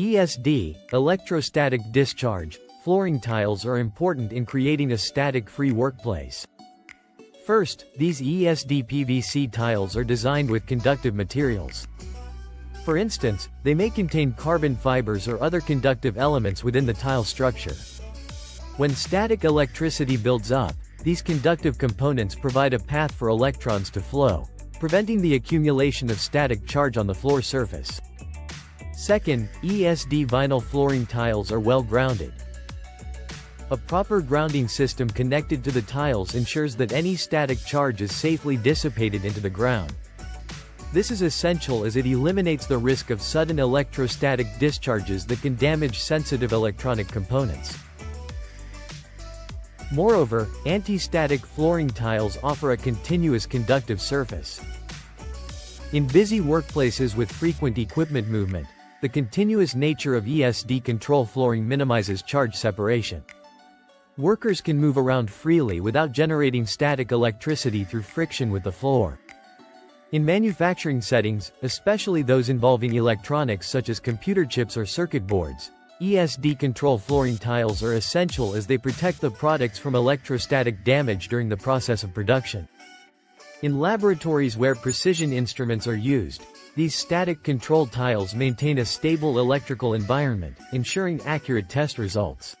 ESD, electrostatic discharge, flooring tiles are important in creating a static-free workplace. First, these ESD PVC tiles are designed with conductive materials. For instance, they may contain carbon fibers or other conductive elements within the tile structure. When static electricity builds up, these conductive components provide a path for electrons to flow, preventing the accumulation of static charge on the floor surface. Second, ESD vinyl flooring tiles are well grounded. A proper grounding system connected to the tiles ensures that any static charge is safely dissipated into the ground. This is essential as it eliminates the risk of sudden electrostatic discharges that can damage sensitive electronic components. Moreover, anti-static flooring tiles offer a continuous conductive surface. In busy workplaces with frequent equipment movement, the continuous nature of ESD control flooring minimizes charge separation. Workers can move around freely without generating static electricity through friction with the floor. In manufacturing settings, especially those involving electronics such as computer chips or circuit boards, ESD control flooring tiles are essential as they protect the products from electrostatic damage during the process of production. In laboratories where precision instruments are used, these static control tiles maintain a stable electrical environment, ensuring accurate test results.